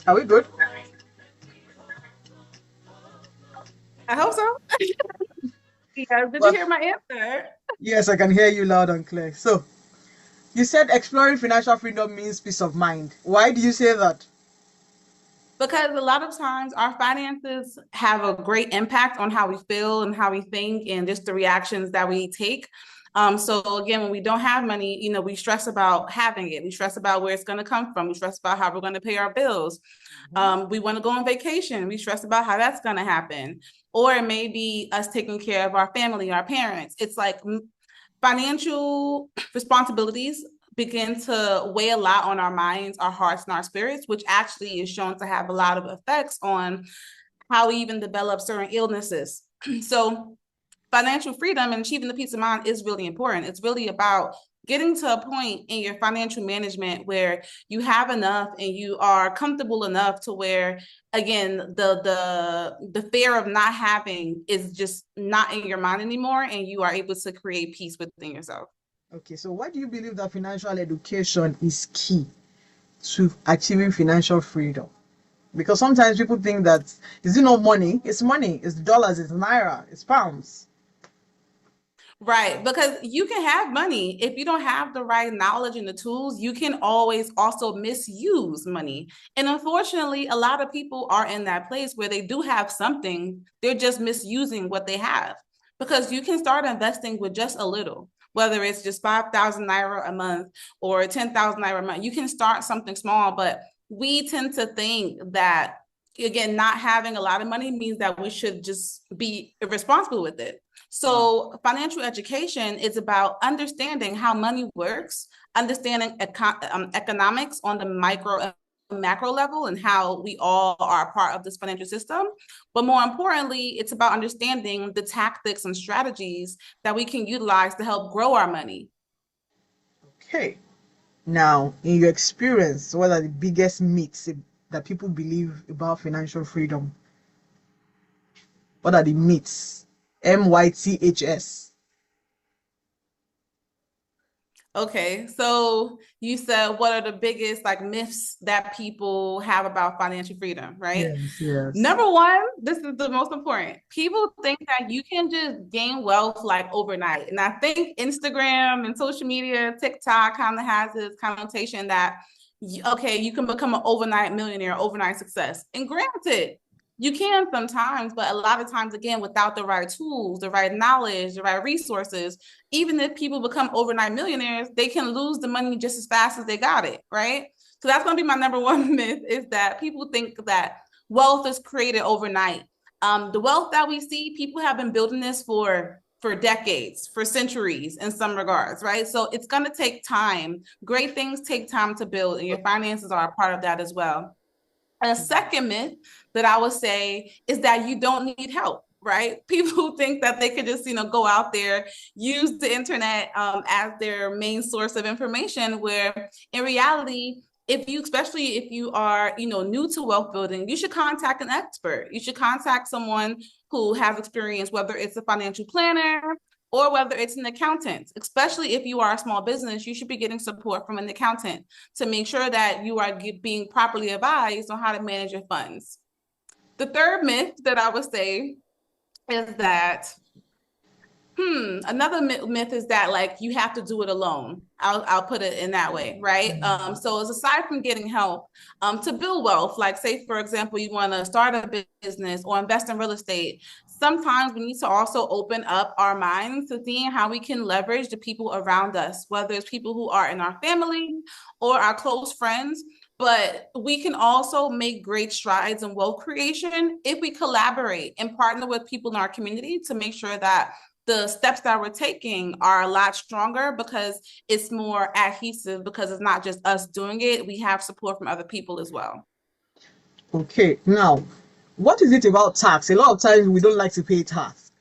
Are we good? I hope so. Yeah, did you Well, hear my answer? yes, I can hear you loud and clear. So, you said exploring financial freedom means peace of mind. Why do you say that? Because a lot of times our finances have a great impact on how we feel and how we think and just the reactions that we take. So again, when we don't have money, we stress about having it. We stress about where it's going to come from. We stress about how we're going to pay our bills. Mhm. We want to go on vacation. We stress about how that's going to happen. Or it may be us taking care of our family, our parents. It's like financial responsibilities begin to weigh a lot on our minds, our hearts, and our spirits, which actually is shown to have a lot of effects on how we even develop certain illnesses. So financial freedom and achieving the peace of mind is really important. It's really about getting to a point in your financial management where you have enough and you are comfortable enough to where again the fear of not having is just not in your mind anymore and you are able to create peace within yourself. Okay, so why do you believe that financial education is key to achieving financial freedom? Because sometimes people think that is it not money? It's money, it's dollars, it's naira, it's pounds. Right, because you can have money. If you don't have the right knowledge and the tools, you can always also misuse money. And unfortunately, a lot of people are in that place where they do have something, they're just misusing what they have. Because you can start investing with just a little, whether it's just 5,000 naira a month or 10,000 naira a month. You can start something small, but we tend to think that, again, not having a lot of money means that we should just be irresponsible with it. So, financial education is about understanding how money works, understanding economics on the micro and macro level, and how we all are a part of this financial system. But more importantly, it's about understanding the tactics and strategies that we can utilize to help grow our money. Okay. Now, in your experience, what are the biggest myths that people believe about financial freedom? What are the myths? MYTHS. Okay, so you said what are the biggest like myths that people have about financial freedom, right? Yes, yes. Number one, this is the most important. People think that you can just gain wealth like overnight. And I think Instagram and social media, TikTok kind of has this connotation that, okay, you can become an overnight millionaire, overnight success. And granted, you can sometimes, but a lot of times, again, without the right tools, the right knowledge, the right resources, even if people become overnight millionaires, they can lose the money just as fast as they got it, right? So that's going to be my number one myth is that people think that wealth is created overnight. The wealth that we see, people have been building this for decades, for centuries in some regards, right? So it's going to take time. Great things take time to build, and your finances are a part of that as well. A second myth that I would say is that you don't need help, right? People think that they could just, go out there, use the internet as their main source of information, where in reality, especially if you are, new to wealth building, you should contact an expert. You should contact someone who has experience, whether it's a financial planner, or whether it's an accountant, especially if you are a small business, you should be getting support from an accountant to make sure that you are being properly advised on how to manage your funds. The third myth that I would say is that another myth is that like you have to do it alone. I'll put it in that way, right? So as aside from getting help to build wealth, like say for example, you want to start a business or invest in real estate. Sometimes we need to also open up our minds to seeing how we can leverage the people around us, whether it's people who are in our family or our close friends. But we can also make great strides in wealth creation if we collaborate and partner with people in our community to make sure that the steps that we're taking are a lot stronger because it's more adhesive because it's not just us doing it. We have support from other people as well. Okay, now, what is it about tax? A lot of times we don't like to pay tax.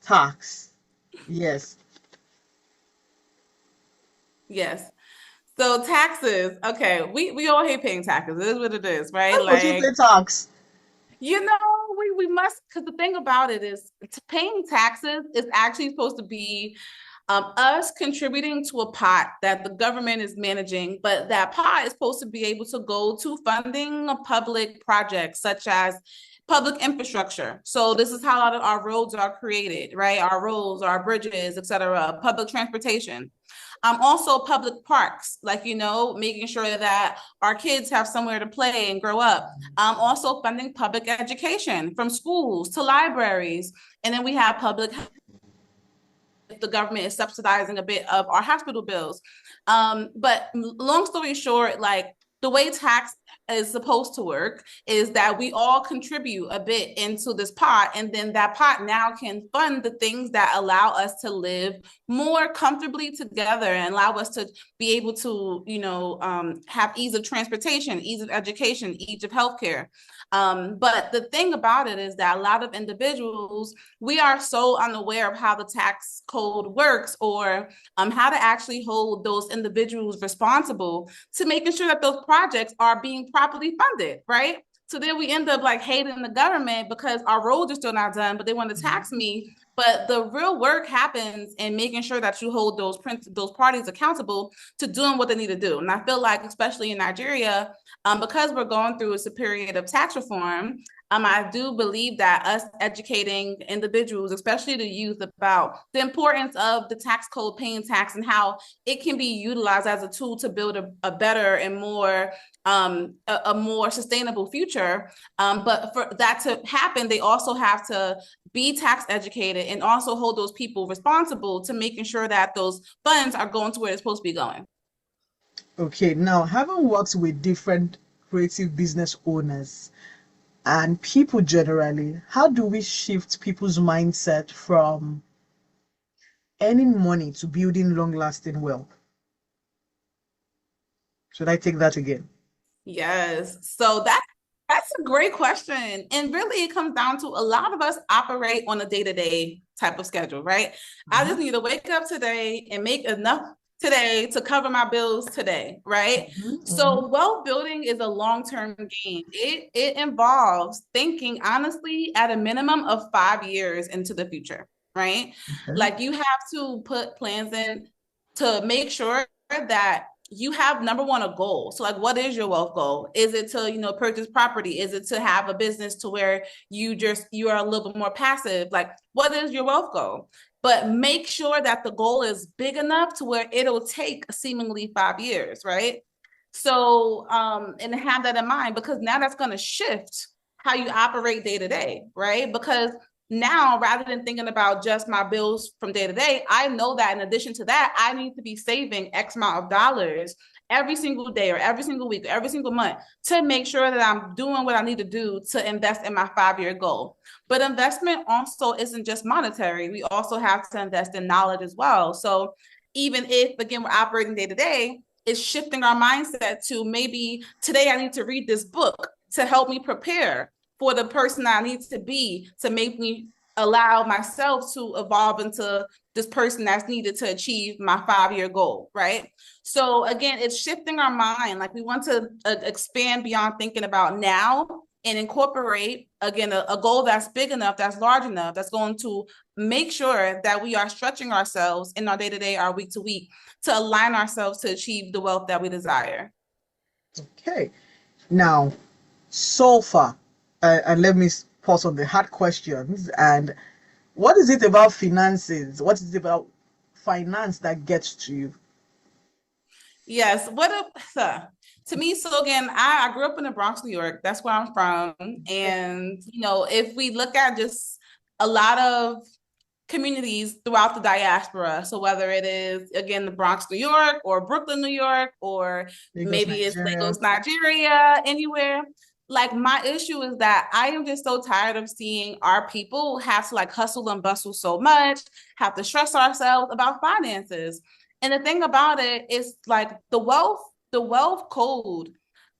Tax. Yes. Yes. So taxes, okay, we all hate paying taxes. It is what it is, right? Why must you Like, pay tax? you know, we must because the thing about it is paying taxes is actually supposed to be Us contributing to a pot that the government is managing, but that pot is supposed to be able to go to funding public projects such as public infrastructure. So this is how a lot of our roads are created, right? Our roads, our bridges, et cetera, public transportation. Also public parks, like, making sure that our kids have somewhere to play and grow up. Also funding public education from schools to libraries. And then we have public health. If the government is subsidizing a bit of our hospital bills. But long story short, like the way tax is supposed to work is that we all contribute a bit into this pot, and then that pot now can fund the things that allow us to live more comfortably together and allow us to be able to, have ease of transportation, ease of education, ease of healthcare. But the thing about it is that a lot of individuals, we are so unaware of how the tax code works, or how to actually hold those individuals responsible to making sure that those projects are being properly funded, right? So then we end up like hating the government because our roads are still not done, but they want to tax me. But the real work happens in making sure that you hold those parties accountable to doing what they need to do. And I feel like, especially in Nigeria, because we're going through a period of tax reform, I do believe that us educating individuals, especially the youth, about the importance of the tax code, paying tax, and how it can be utilized as a tool to build a better and more a more sustainable future. But for that to happen, they also have to be tax educated and also hold those people responsible to making sure that those funds are going to where they're supposed to be going. Okay, now having worked with different creative business owners and people generally, how do we shift people's mindset from earning money to building long-lasting wealth? Should I take that again? Yes. So that's a great question. And really it comes down to a lot of us operate on a day-to-day type of schedule, right? I just need to wake up today and make enough today to cover my bills today, right? So wealth building is a long-term game. It involves thinking honestly at a minimum of 5 years into the future, right? Like you have to put plans in to make sure that you have, number one, a goal. So like, what is your wealth goal? Is it to, purchase property? Is it to have a business to where you are a little bit more passive? Like, what is your wealth goal? But make sure that the goal is big enough to where it'll take seemingly 5 years, right? So, and have that in mind, because now that's going to shift how you operate day to day, right? Because now, rather than thinking about just my bills from day to day, I know that in addition to that, I need to be saving X amount of dollars every single day or every single week, or every single month to make sure that I'm doing what I need to do to invest in my 5-year goal. But investment also isn't just monetary. We also have to invest in knowledge as well. So even if, again, we're operating day to day, it's shifting our mindset to maybe today I need to read this book to help me prepare for the person I need to be, to make me allow myself to evolve into this person that's needed to achieve my 5-year goal, right? So again, it's shifting our mind. Like we want to expand beyond thinking about now and incorporate, again, a goal that's big enough, that's large enough, that's going to make sure that we are stretching ourselves in our day-to-day, our week-to-week, to align ourselves to achieve the wealth that we desire. Okay. Now, so far, and let me pause on the hard questions. And what is it about finances? What is it about finance that gets to you? Yes. To me, so again, I grew up in the Bronx, New York. That's where I'm from. And, if we look at just a lot of communities throughout the diaspora, so whether it is, again, the Bronx, New York, or Brooklyn, New York, or Lagos, maybe it's Nigeria. Lagos, Nigeria, anywhere. Like my issue is that I am just so tired of seeing our people have to like hustle and bustle so much, have to stress ourselves about finances. And the thing about it is like the wealth code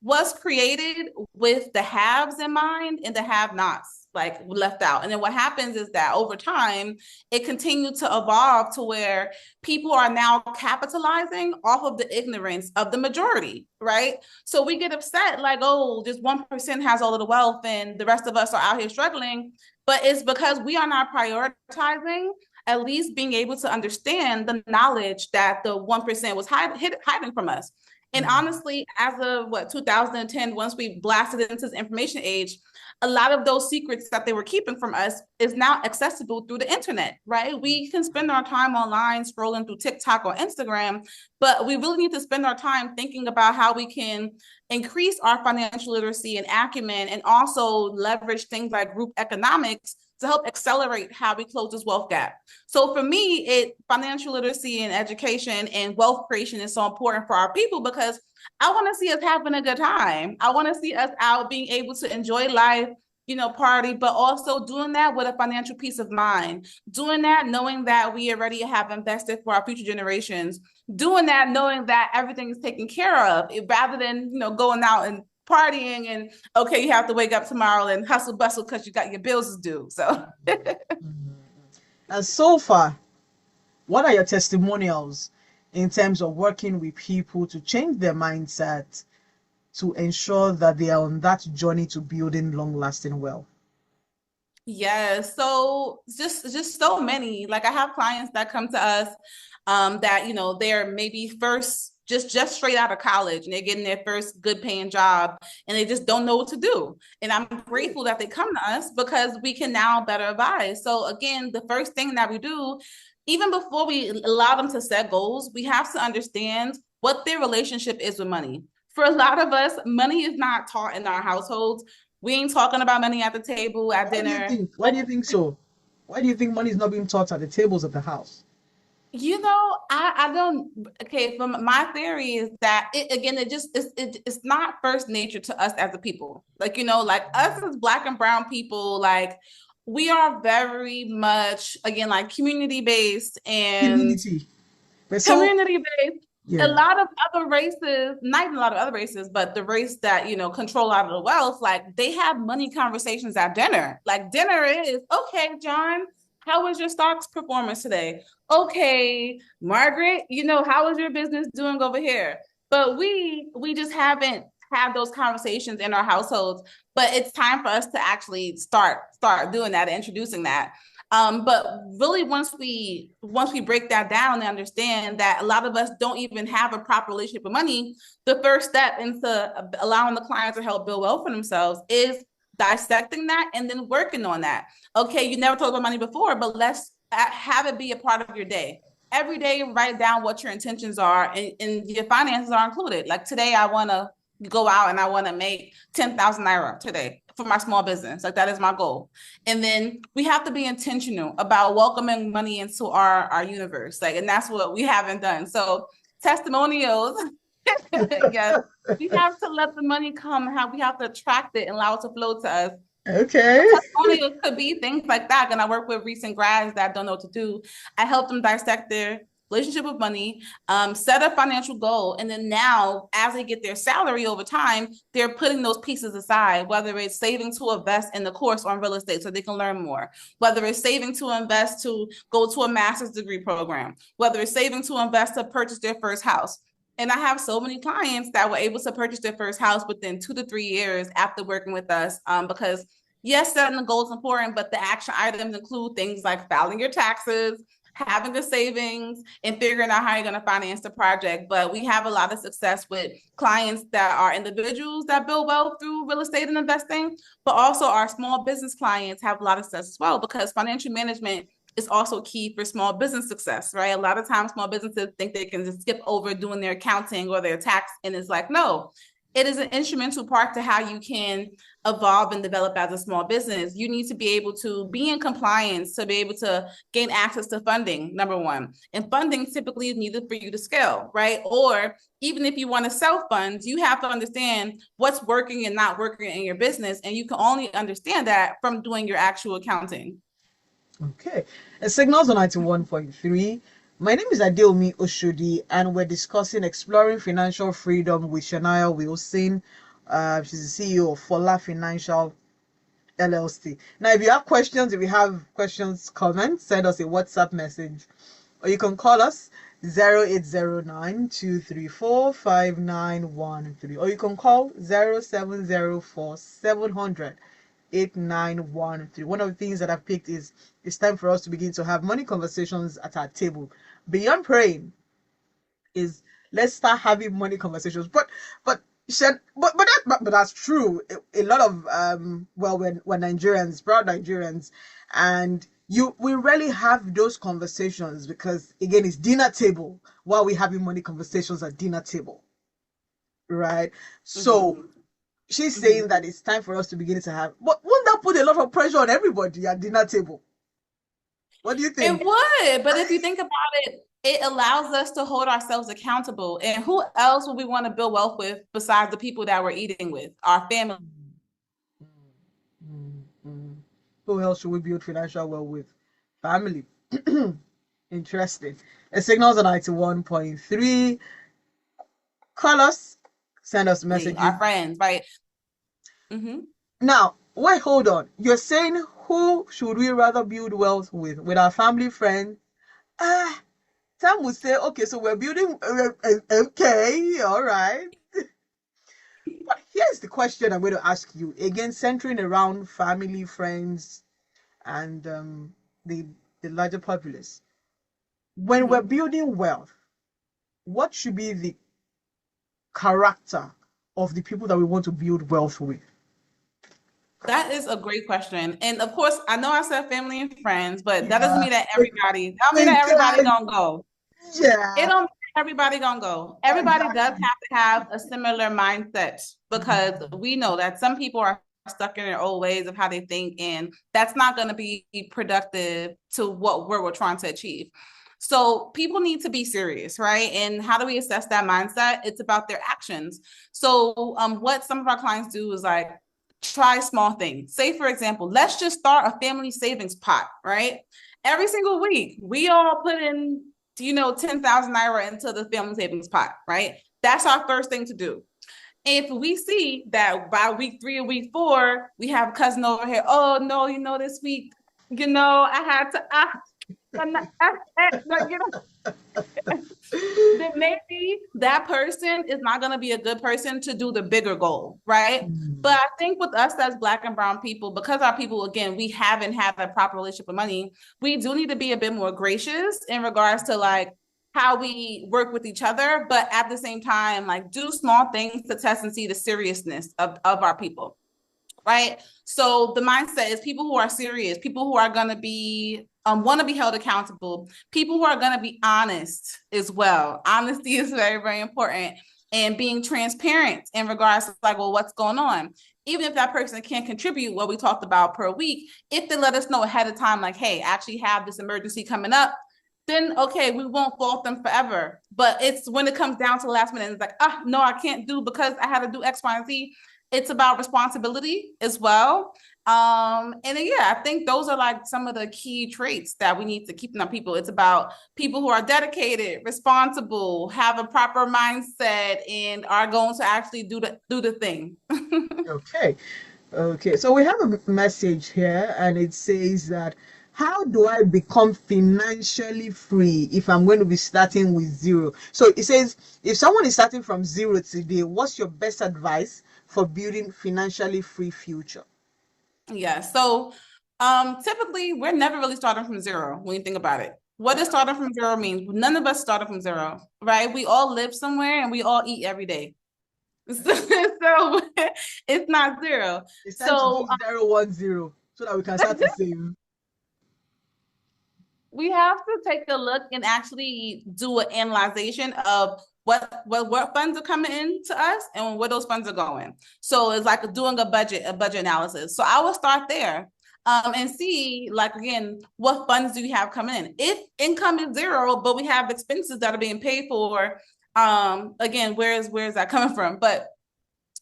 was created with the haves in mind and the have-nots like left out. And then what happens is that over time, it continued to evolve to where people are now capitalizing off of the ignorance of the majority, right? So we get upset like, oh, just 1% has all of the wealth and the rest of us are out here struggling. But it's because we are not prioritizing at least being able to understand the knowledge that the 1% was hiding from us. And honestly, as of 2010, once we blasted into the information age, a lot of those secrets that they were keeping from us is now accessible through the internet, right? We can spend our time online scrolling through TikTok or Instagram, but we really need to spend our time thinking about how we can increase our financial literacy and acumen, and also leverage things like group economics to help accelerate how we close this wealth gap. So for me, financial literacy and education and wealth creation is so important for our people, because I want to see us having a good time. I want to see us out being able to enjoy life, party, but also doing that with a financial peace of mind, doing that knowing that we already have invested for our future generations, doing that knowing that everything is taken care of, rather than, going out and partying and, okay, you have to wake up tomorrow and hustle bustle because you got your bills to do. So and so far, what are your testimonials in terms of working with people to change their mindset to ensure that they are on that journey to building long-lasting wealth? Yeah, so just so many. Like, I have clients that come to us that they're maybe first just straight out of college, and they're getting their first good paying job, and they just don't know what to do. And I'm grateful that they come to us, because we can now better advise. So again, the first thing that we do, even before we allow them to set goals, we have to understand what their relationship is with money. For a lot of us, money is not taught in our households. We ain't talking about money at the table, at dinner. Why do you think so? Why do you think money is not being taught at the tables of the house? I don't. Okay, from my theory is that it's not first nature to us as a people. Like us as Black and brown people, like, we are very much, again, like, community based and Community. community based. Yeah. A lot of other races, not even a lot of other races, but the race that, control a lot of the wealth, like, they have money conversations at dinner. Like, dinner is, okay, John, how was your stocks performance today? Okay, Margaret, how is your business doing over here? But we just haven't had those conversations in our households. But it's time for us to actually start doing that and introducing that. But really, once we break that down and understand that a lot of us don't even have a proper relationship with money, the first step into allowing the client to help build wealth for themselves is dissecting that and then working on that. Okay, you never talked about money before, but let's have it be a part of your day. Every day, write down what your intentions are, and your finances are included. Like, today, I want to go out and I want to make 10,000 naira today for my small business. Like, that is my goal. And then we have to be intentional about welcoming money into our universe. Like, and that's what we haven't done. So testimonials, yes, we have to let the money come. We have to attract it and allow it to flow to us. Okay. Testimonials could be things like that. And I work with recent grads that don't know what to do. I help them dissect their relationship with money, set a financial goal, and then now, as they get their salary over time, they're putting those pieces aside, whether it's saving to invest in the course on real estate so they can learn more, whether it's saving to invest to go to a master's degree program, whether it's saving to invest to purchase their first house. And I have so many clients that were able to purchase their first house within 2 to 3 years after working with us, because yes, setting the goal is important, but the action items include things like filing your taxes, having a savings, and figuring out how you're going to finance the project. But we have a lot of success with clients that are individuals that build wealth through real estate and investing, but also our small business clients have a lot of success as well, because financial management is also key for small business success, right? A lot of times small businesses think they can just skip over doing their accounting or their tax, and it's like, no, it is an instrumental part to how you can evolve and develop as a small business. You need to be able to be in compliance to be able to gain access to funding, number one. And funding typically is needed for you to scale, right? Or even if you want to self-fund, you have to understand what's working and not working in your business. And you can only understand that from doing your actual accounting. Okay. Signals on 91.3. My name is Adewunmi Oshodi, and we're discussing exploring financial freedom with Sheneya Wilson. She's the CEO of Fola Financial LLC. Now, if you have questions, comments, send us a WhatsApp message, or you can call us 0809-234-5913, or you can call 0704-700 8913. One of the things that I've picked is it's time for us to begin to have money conversations at our table. Beyond praying is let's start having money conversations. But but that's true. A lot of well, we're Nigerians, proud Nigerians, and we rarely have those conversations because again it's dinner table while we having money conversations at dinner table, right? So she's saying that it's time for us to begin to have, but won't that put a lot of pressure on everybody at dinner table? What do you think? It would, but if you think about it, it allows us to hold ourselves accountable. And who else would we want to build wealth with besides the people that we're eating with, our family? Who else should we build financial wealth with? Family. Interesting. It signals on 91.3. Call us, send us messages. Our friends, right? Now, wait, hold on. You're saying who should we rather build wealth with? With our family, friends? Some would say, okay, so we're building, okay, all right. But here's the question I'm going to ask you. Again, centering around family, friends, and the larger populace. When we're building wealth, what should be the character of the people that we want to build wealth with? That is a great question. And of course, I know I said family and friends, but that doesn't mean that everybody gonna go. Yeah. It don't mean everybody gonna go. Everybody does have to have a similar mindset because we know that some people are stuck in their old ways of how they think, and that's not going to be productive to what we're trying to achieve. So people need to be serious, right? And how do we assess that mindset? It's about their actions. So what some of our clients do is like try small things. Say, for example, let's just start a family savings pot, right? Every single week, we all put in 10,000 naira into the family savings pot, right? That's our first thing to do. If we see that by week 3 or week 4, we have a cousin over here, oh no, this week, I had to then maybe that person is not going to be a good person to do the bigger goal, right? But I think with us as Black and brown people, because our people, again, we haven't had a proper relationship with money, we do need to be a bit more gracious in regards to like how we work with each other, but at the same time, like do small things to test and see the seriousness of our people, right? So the mindset is people who are serious, people who are going to be want to be held accountable, people who are going to be honest as well. Honesty is very, very important, and being transparent in regards to like, well, what's going on? Even if that person can't contribute what we talked about per week, if they let us know ahead of time, like, hey, I actually have this emergency coming up, then okay, we won't fault them forever. But it's when it comes down to the last minute, it's like, no, I can't do because I had to do X, Y, and Z. It's about responsibility as well. And then, I think those are like some of the key traits that we need to keep in our people. It's about people who are dedicated, responsible, have a proper mindset, and are going to actually do the thing. Okay. So we have a message here, and it says that, how do I become financially free if I'm going to be starting with zero? So it says, if someone is starting from zero today, what's your best advice for building financially free future? Yeah. So typically we're never really starting from zero when you think about it. What does starting from zero mean? None of us started from zero, right? We all live somewhere and we all eat every day. So it's not zero. It's time to do 010 so that we can start to save. We have to take a look and actually do an analyzation of what funds are coming in to us and where those funds are going. So it's like doing a budget analysis. So I will start there and see, like, again, what funds do we have coming in? If income is zero, but we have expenses that are being paid for, again, where is that coming from? But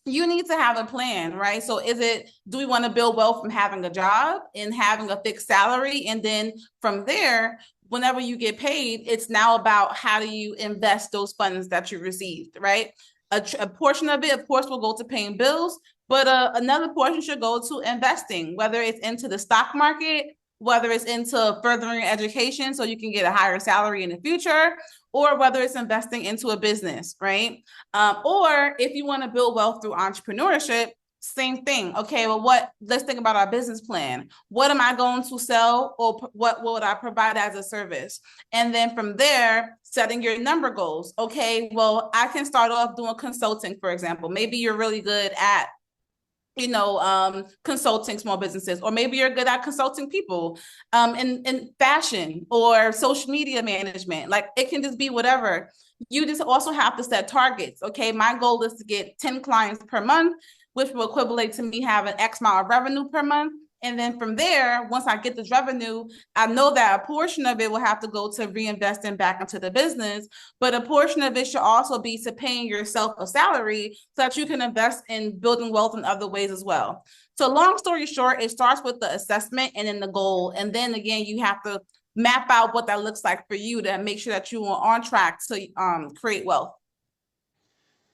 you need to have a plan, right? So do we want to build wealth from having a job and having a fixed salary? And then from there, whenever you get paid, it's now about how do you invest those funds that you received, right? A portion of it, of course, will go to paying bills, but another portion should go to investing, whether it's into the stock market, whether it's into furthering education so you can get a higher salary in the future, or whether it's investing into a business, right? Or if you want to build wealth through entrepreneurship, Same thing. Okay, well, let's think about our business plan. What am I going to sell, or what would I provide as a service? And then from there, setting your number goals. Okay, well, I can start off doing consulting, for example. Maybe you're really good at consulting small businesses, or maybe you're good at consulting people in fashion or social media management. Like, it can just be whatever. You just also have to set targets. Okay, my goal is to get 10 clients per month, which will equivalent to me having X amount of revenue per month. And then from there, once I get this revenue, I know that a portion of it will have to go to reinvesting back into the business, but a portion of it should also be to paying yourself a salary so that you can invest in building wealth in other ways as well. So long story short, it starts with the assessment and then the goal. And then again, you have to map out what that looks like for you to make sure that you are on track to create wealth.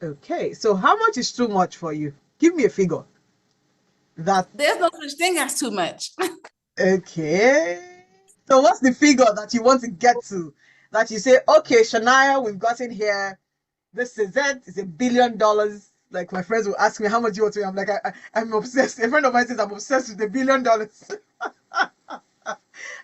Okay, so how much is too much for you? Give me a figure. There's no such thing as too much. Okay. So what's the figure that you want to get to? That you say, okay, Sheneya, we've gotten here. This is it. It's $1 billion. Like, my friends will ask me, how much you want to? I'm like, I'm obsessed. A friend of mine says I'm obsessed with $1 billion.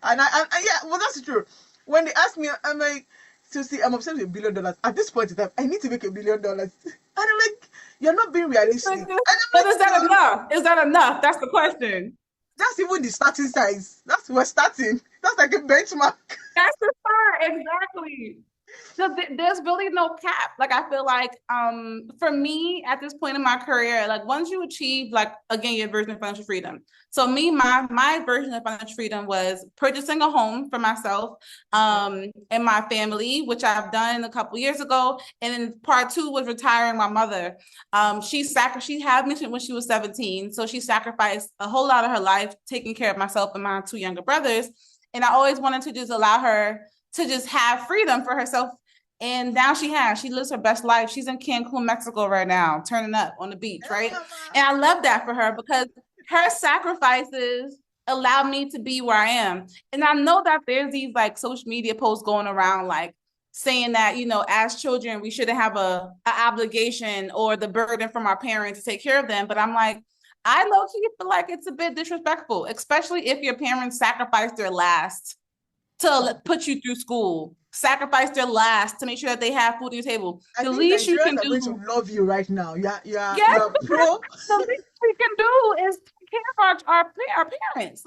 And yeah, well, that's true. When they ask me, I'm like, so see, I'm obsessed with $1 billion. At this point in time, I need to make $1 billion. And I'm like, you're not being realistic. But is that enough? Is that enough? That's the question. That's even the starting size. We're starting. That's like a benchmark. That's the start, exactly. So there's really no cap. Like, I feel like for me at this point in my career, like, once you achieve, like, again, your version of financial freedom. So my version of financial freedom was purchasing a home for myself and my family, which I've done a couple years ago. And then part two was retiring my mother. She had mentioned when she was 17. So she sacrificed a whole lot of her life taking care of myself and my two younger brothers. And I always wanted to just allow her to just have freedom for herself. And now she lives her best life. She's in Cancun, Mexico right now, turning up on the beach, right? And I love that for her, because her sacrifices allow me to be where I am. And I know that there's these like social media posts going around, like saying that, as children, we shouldn't have a obligation or the burden from our parents to take care of them. But I'm like, I low-key feel like it's a bit disrespectful, especially if your parents sacrificed their last to put you through school, sacrifice their last to make sure that they have food on your table. The least you can do. I'm going to love you right now. Yes, you're pro. The least we can do is take care of our parents,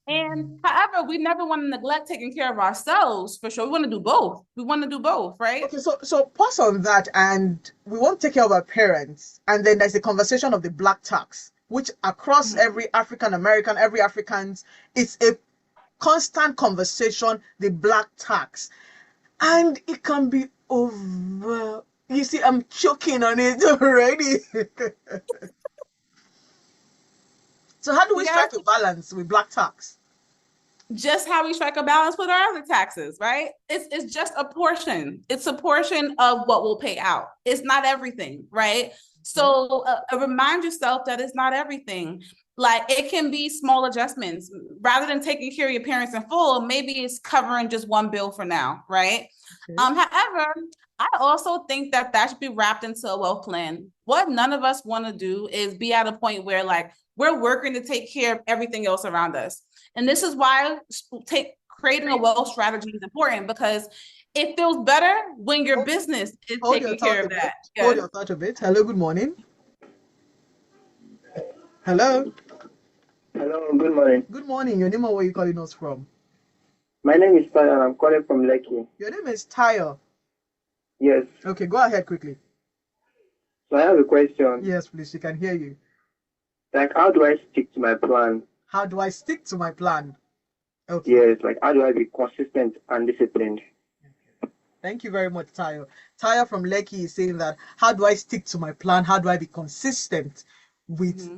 And however, we never want to neglect taking care of ourselves, for sure. We want to do both. Right? Okay, so pause on that, and we want to take care of our parents, and then there's a conversation of the black tax, which across every African American, every Africans, it's a constant conversation, the black tax, and it can be over. You see, I'm choking on it already. So how do we strike a balance with black tax? Just how we strike a balance with our other taxes, right? It's just a portion. It's a portion of what we'll pay out. It's not everything, right? So remind yourself that it's not everything. Like, it can be small adjustments. Rather than taking care of your parents in full, maybe it's covering just one bill for now, right? Okay. However, I also think that should be wrapped into a wealth plan. What none of us want to do is be at a point where, like, we're working to take care of everything else around us. And this is why creating a wealth strategy is important, because it feels better when your business is taking care of that. Hold your thought a bit. Hello, good morning. Hello. Hello, good morning. Good morning. Your name and where are you calling us from? My name is Tayo and I'm calling from Lekki. Your name is Tayo? Yes. Okay, go ahead quickly. So I have a question. Yes, please, she can hear you. Like, how do I stick to my plan? How do I stick to my plan? Okay. Yes, like, how do I be consistent and disciplined? Okay. Thank you very much, Tayo. Tayo from Lekki is saying that, how do I stick to my plan? How do I be consistent with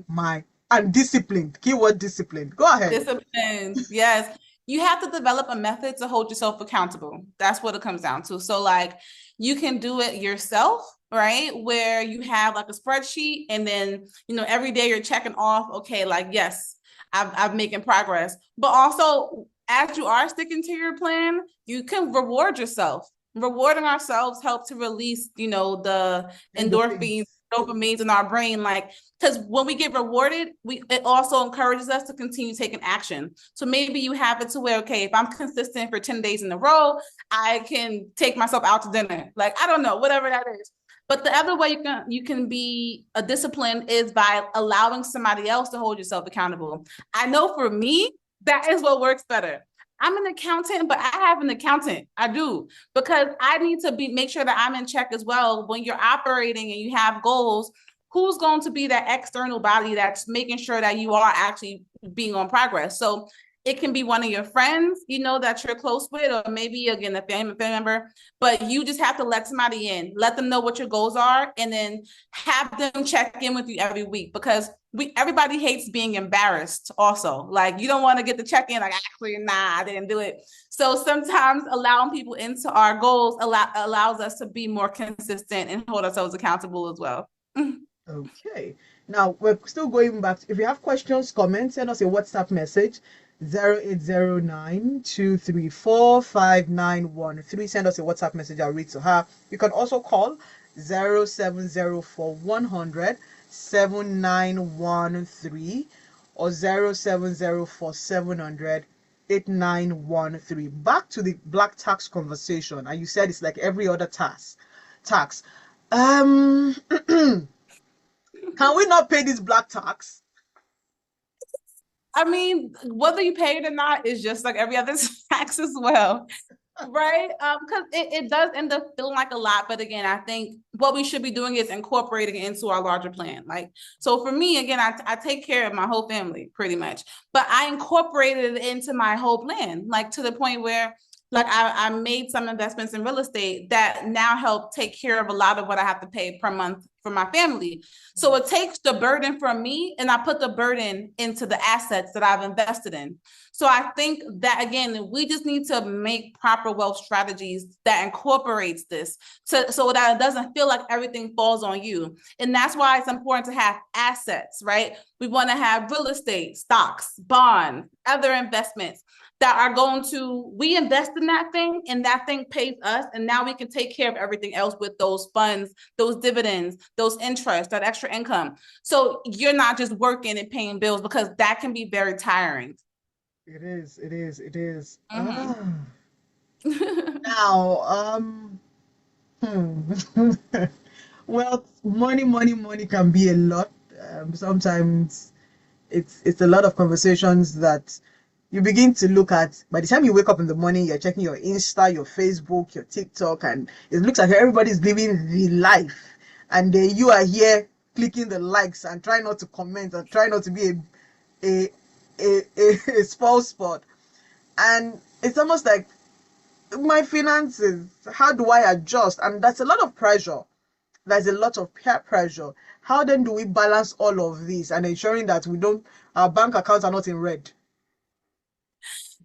and disciplined? Keyword disciplined. Go ahead. Disciplined, yes. You have to develop a method to hold yourself accountable. That's what it comes down to. So, like, you can do it yourself, right? Where you have like a spreadsheet, and then, every day you're checking off, okay, like, yes, I'm making progress. But also, as you are sticking to your plan, you can reward yourself. Rewarding ourselves helps to release, the endorphins dopamines in our brain, like, because when we get rewarded, it also encourages us to continue taking action. So maybe you have it to where, okay, if I'm consistent for 10 days in a row, I can take myself out to dinner. Like, I don't know, whatever that is. But the other way you can be a discipline is by allowing somebody else to hold yourself accountable. I know for me, that is what works better. I'm an accountant, but I have an accountant. I do, because I need to make sure that I'm in check as well. When you're operating and you have goals, who's going to be that external body that's making sure that you are actually being on progress? So it can be one of your friends, that you're close with, or maybe again a family member, but you just have to let somebody in, let them know what your goals are, and then have them check in with you every week, because everybody hates being embarrassed also. Like, you don't want to get the check-in, like, actually, nah, I didn't do it. So sometimes allowing people into our goals allows us to be more consistent and hold ourselves accountable as well. Okay. Now, we're still going back. If you have questions, comments, send us a WhatsApp message, 0809-234-5913. Send us a WhatsApp message. I'll read to her. You can also call 0704-100-7913 or 0704-700-8913. Back to the black tax conversation. And you said it's like every other tax. Can we not pay this black tax? I mean, whether you pay it or not is just like every other tax as well, right? Because it does end up feeling like a lot. But again, I think what we should be doing is incorporating it into our larger plan. Like, so for me, again, I take care of my whole family pretty much, but I incorporated it into my whole plan, like to the point where, like, I made some investments in real estate that now help take care of a lot of what I have to pay per month for my family. So it takes the burden from me and I put the burden into the assets that I've invested in. So I think that, again, we just need to make proper wealth strategies that incorporates this so that it doesn't feel like everything falls on you. And that's why it's important to have assets, right? We want to have real estate, stocks, bonds, other investments that are going to, we invest in that thing and that thing pays us. And now we can take care of everything else with those funds, those dividends, those interests, that extra income. So you're not just working and paying bills, because that can be very tiring. It is. Mm-hmm. Now, well, money can be a lot. Sometimes it's a lot of conversations that you begin to look at. By the time you wake up in the morning, you're checking your Insta, your Facebook, your TikTok, and it looks like everybody's living the life. And then you are here clicking the likes and try not to comment and try not to be a spoil spot. And it's almost like, my finances, how do I adjust? And that's a lot of pressure. There's a lot of peer pressure. How then do we balance all of this and ensuring that our bank accounts are not in red?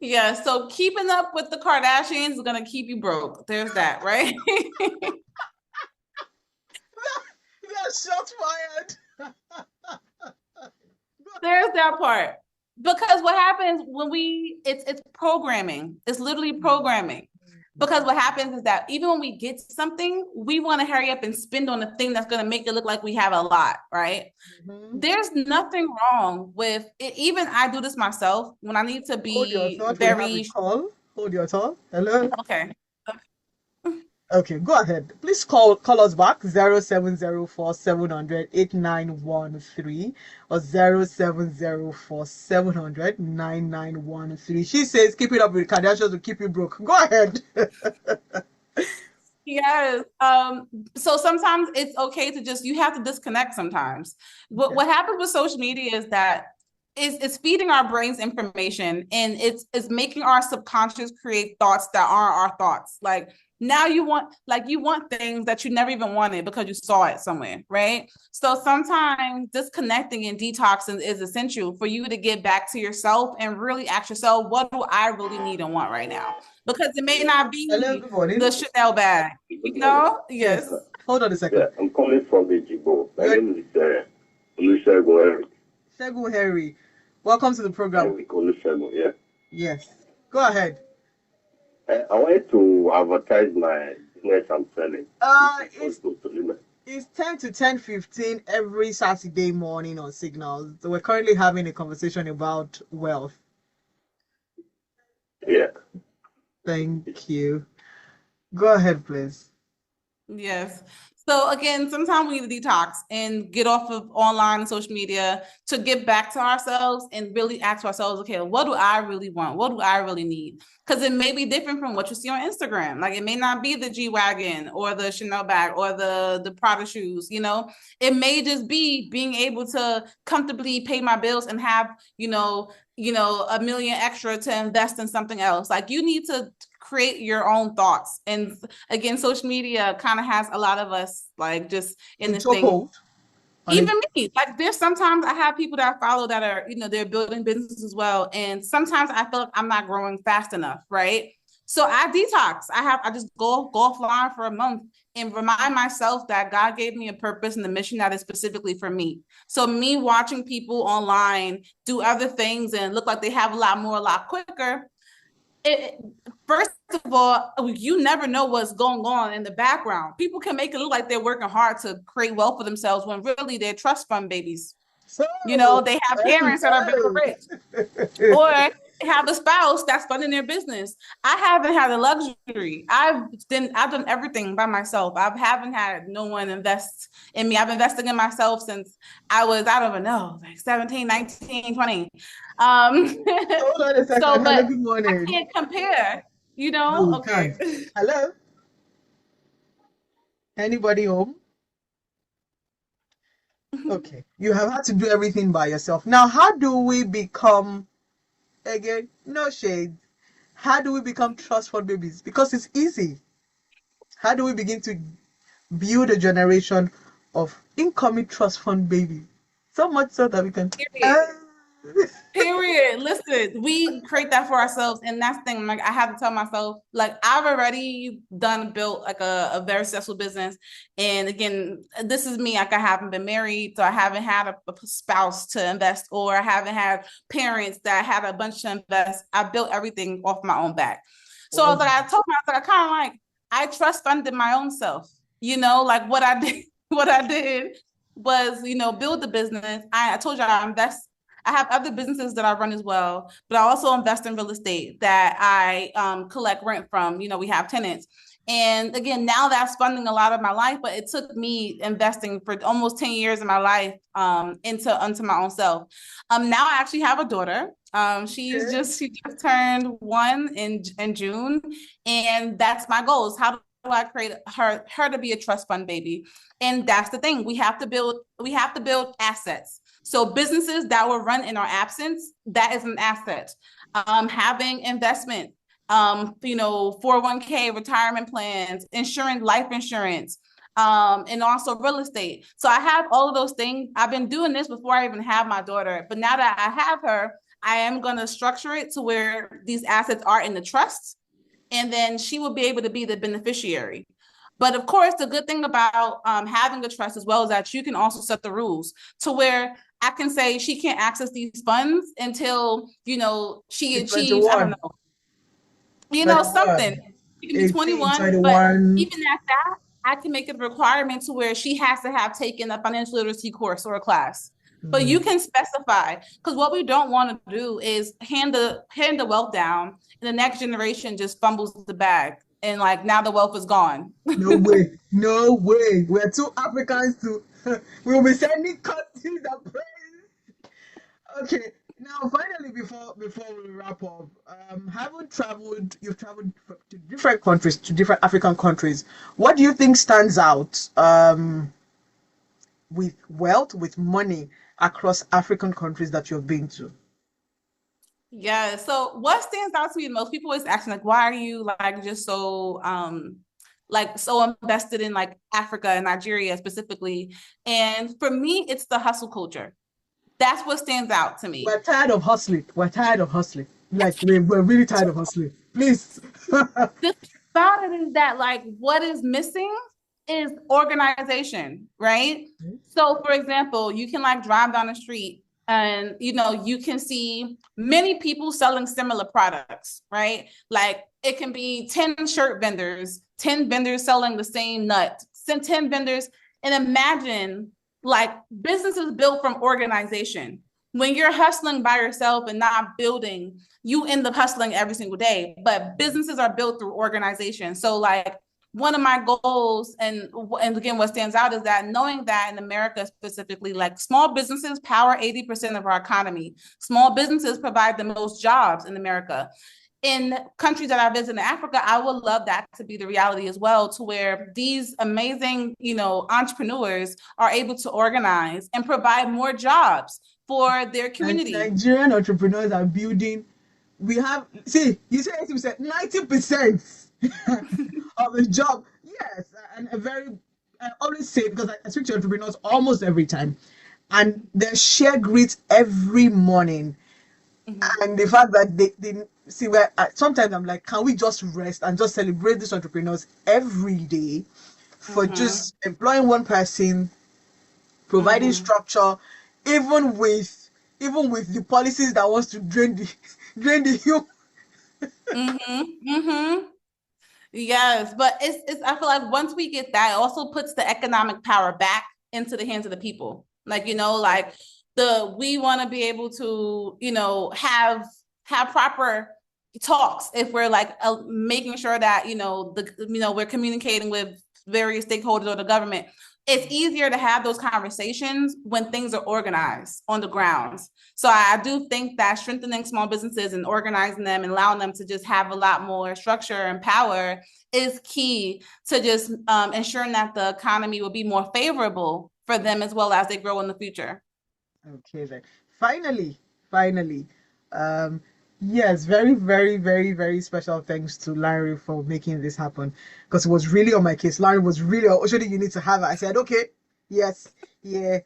Yeah, so keeping up with the Kardashians is gonna keep you broke. There's that, right? That's shots fired. There's that part. Because what happens when it's programming. It's literally programming. Because what happens is that even when we get something, we want to hurry up and spend on the thing that's going to make it look like we have a lot, right? Mm-hmm. There's nothing wrong with it. Even I do this myself when I need to be Hold your thought. Hold your thought. Hello. Okay. Okay, go ahead. Please call us back, 0704-700-8913 or 0704-700-9913. She says keeping up with Kardashians will keep you broke. Go ahead. Yes. So sometimes it's okay to you have to disconnect sometimes. Okay. What happens with social media is that it's feeding our brains information, and it's making our subconscious create thoughts that aren't our thoughts. Like, now you want things that you never even wanted because you saw it somewhere, right? So sometimes disconnecting and detoxing is essential for you to get back to yourself and really ask yourself, what do I really need and want right now? Because it may not be the Chanel bag, Yes. Hold on a second. Yeah, I'm calling from Ejibo. My name is Olusegun Harry. Welcome to the program. Yeah. Yes. Go ahead. I wanted to advertise my business I'm selling. It's 10 to 10:15 every Saturday morning on Signals. So we're currently having a conversation about wealth. Yeah. Thank you. Go ahead, please. Yes. So again, sometimes we need to detox and get off of online and social media to get back to ourselves and really ask ourselves, okay, what do I really want? What do I really need? Because it may be different from what you see on Instagram. Like it may not be the G-Wagon or the Chanel bag or the Prada shoes, you know. It may just be being able to comfortably pay my bills and have, a million extra to invest in something else. Like you need to create your own thoughts. And again, social media kind of has a lot of us like just in this thing. Even me, like there's sometimes I have people that I follow that are, they're building businesses as well. And sometimes I feel like I'm not growing fast enough, right? So I detox. I just go offline for a month and remind myself that God gave me a purpose and a mission that is specifically for me. So me watching people online do other things and look like they have a lot quicker, first of all, you never know what's going on in the background. People can make it look like they're working hard to create wealth for themselves when really they're trust fund bababies. They have parents that are very rich or have a spouse that's funding their business. I haven't had the luxury. I've done everything by myself. I haven't had no one invest in me. I've invested in myself since I don't even know, like 17, 19, 20. Hold on a second. So, but good morning. I can't compare, No, okay. Can't. Hello? Anybody home? Okay. You have had to do everything by yourself. Now, how do we become, again, no shade, how do we become trust fund babies? Because it's easy. How do we begin to build a generation of incoming trust fund babies? So much so that we can. Period. Listen, we create that for ourselves, and that's the thing. Like I have to tell myself, like I've already built like a very successful business. And again, this is me. Like I haven't been married, so I haven't had a spouse to invest, or I haven't had parents that had a bunch to invest. I built everything off my own back. So I told myself, I kind of like I trust funded my own self. Like what I did, was build the business. I told you I invest. I have other businesses that I run as well, but I also invest in real estate that I collect rent from. We have tenants. And again, now that's funding a lot of my life, but it took me investing for almost 10 years of my life into my own self. Now I actually have a daughter. She just turned 1 in June. And that's my goal is how do I create her to be a trust fund baby? And that's the thing. We have to build assets. So businesses that will run in our absence, that is an asset. Having investment, 401k, retirement plans, life insurance, and also real estate. So I have all of those things. I've been doing this before I even have my daughter, but now that I have her, I am going to structure it to where these assets are in the trust, and then she will be able to be the beneficiary. But of course, the good thing about having a trust as well is that you can also set the rules to where I can say she can't access these funds until, she achieves, I don't know, something. She can be 21, 21. But even at that, I can make it a requirement to where she has to have taken a financial literacy course or a class. But you can specify, because what we don't want to do is hand the wealth down, and the next generation just fumbles the bag. And like now the wealth is gone. No way. We're too Africans to. We'll be sending countries and praise. Okay. Now, finally, before we wrap up, you've traveled to different countries, to different African countries. What do you think stands out with wealth, with money across African countries that you've been to? Yeah. So what stands out to me the most? People always asking like, why are you like just so so invested in like Africa and Nigeria specifically? And for me, it's the hustle culture. That's what stands out to me. We're tired of hustling. Like we're really tired of hustling. Please. The about it is that like what is missing is organization, right? So for example, you can like drive down the street and you can see many people selling similar products, right? Like it can be 10 shirt vendors, 10 vendors selling the same nut, 10 vendors, And imagine like businesses built from organization. When you're hustling by yourself and not building, you end up hustling every single day. But businesses are built through organization. So like one of my goals, and again, what stands out is that knowing that in America specifically, like small businesses power 80% of our economy. Small businesses provide the most jobs in America. In countries that I visit in Africa, I would love that to be the reality as well, to where these amazing, entrepreneurs are able to organize and provide more jobs for their community. Nigerian entrepreneurs are building. You say 80%, 90% of the job. Yes, and I always say, because I speak to entrepreneurs almost every time, and they share grit every morning. And the fact that they see where sometimes I'm like, can we just rest and just celebrate these entrepreneurs every day for just employing one person, providing structure, even with the policies that wants to drain the youth. Yes, but it's I feel like once we get that, it also puts the economic power back into the hands of the people. Like, we want to be able to, have proper talks if we're like making sure that, we're communicating with various stakeholders or the government. It's easier to have those conversations when things are organized on the grounds. So I do think that strengthening small businesses and organizing them and allowing them to just have a lot more structure and power is key to just ensuring that the economy will be more favorable for them as well as they grow in the future. Okay, then. Finally, yes, very, very, very, very special thanks to Larry for making this happen, because it was really on my case. Larry was really, Oshodi, you need to have it. I said, okay, yes, yeah,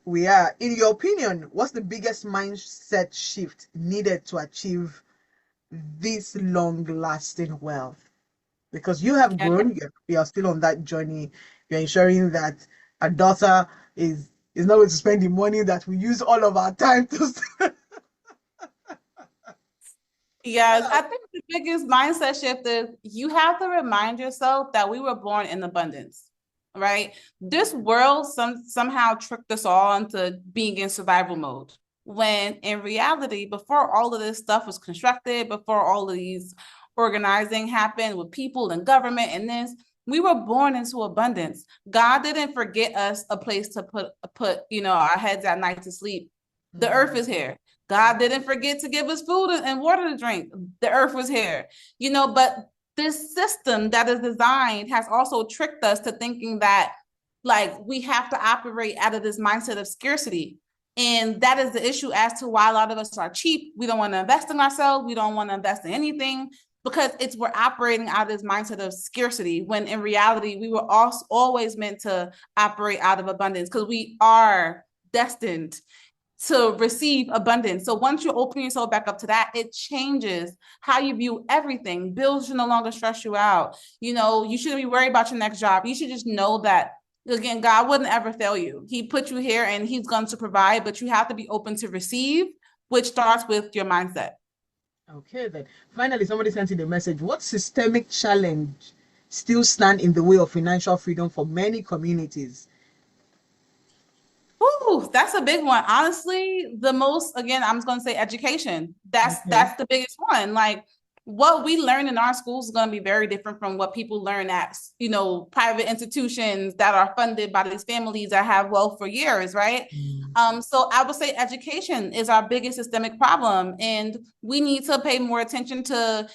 we are. In your opinion, what's the biggest mindset shift needed to achieve this long-lasting wealth? Because you have grown, you're still on that journey. You're ensuring that a daughter is not going to spend the money that we use all of our time to. Yes, I think the biggest mindset shift is you have to remind yourself that we were born in abundance, right? This world somehow tricked us all into being in survival mode. When in reality, before all of this stuff was constructed, before all of these organizing happened with people and government and this, we were born into abundance. God didn't forget us a place to put our heads at night to sleep. The earth is here. God didn't forget to give us food and water to drink. The earth was here, but this system that is designed has also tricked us to thinking that like we have to operate out of this mindset of scarcity. And that is the issue as to why a lot of us are cheap. We don't want to invest in ourselves. We don't want to invest in anything because we're operating out of this mindset of scarcity, when in reality, we were always meant to operate out of abundance because we are destined to receive abundance. So once you open yourself back up to that, it changes how you view everything. Bills should no longer stress you out. You shouldn't be worried about your next job. You should just know that, again, God wouldn't ever fail you. He put you here and he's going to provide, but you have to be open to receive, which starts with your mindset. Okay, then. Finally, somebody sent in a message. What systemic challenge still stand in the way of financial freedom for many communities? Ooh, that's a big one. Honestly, the most, again, I'm just going to say education. That's the biggest one. Like what we learn in our schools is going to be very different from what people learn at, private institutions that are funded by these families that have wealth for years, right? So I would say education is our biggest systemic problem. And we need to pay more attention to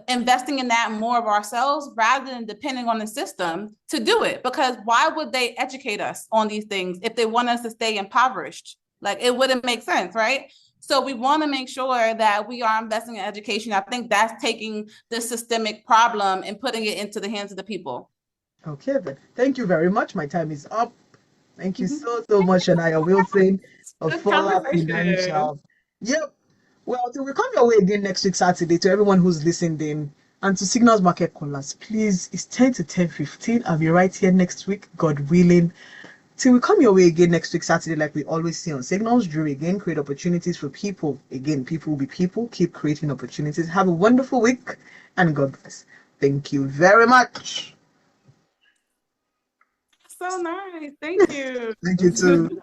investing in that more of ourselves rather than depending on the system to do it. Because why would they educate us on these things if they want us to stay impoverished? Like it wouldn't make sense, right? So we want to make sure that we are investing in education. I think that's taking the systemic problem and putting it into the hands of the people. Okay, then. Thank you very much. My time is up. Thank you so much, Sheneya Wilson of Fuller Financial. Yep. Well, till we come your way again next week, Saturday, to everyone who's listened in, and to Signals Market Callers, please, it's 10 to 10:15. I'll be right here next week, God willing. Till we come your way again next week, Saturday, like we always see on Signals, Drew again, create opportunities for people. Again, people will be people. Keep creating opportunities. Have a wonderful week, and God bless. Thank you very much. so nice. Thank you. Thank you too.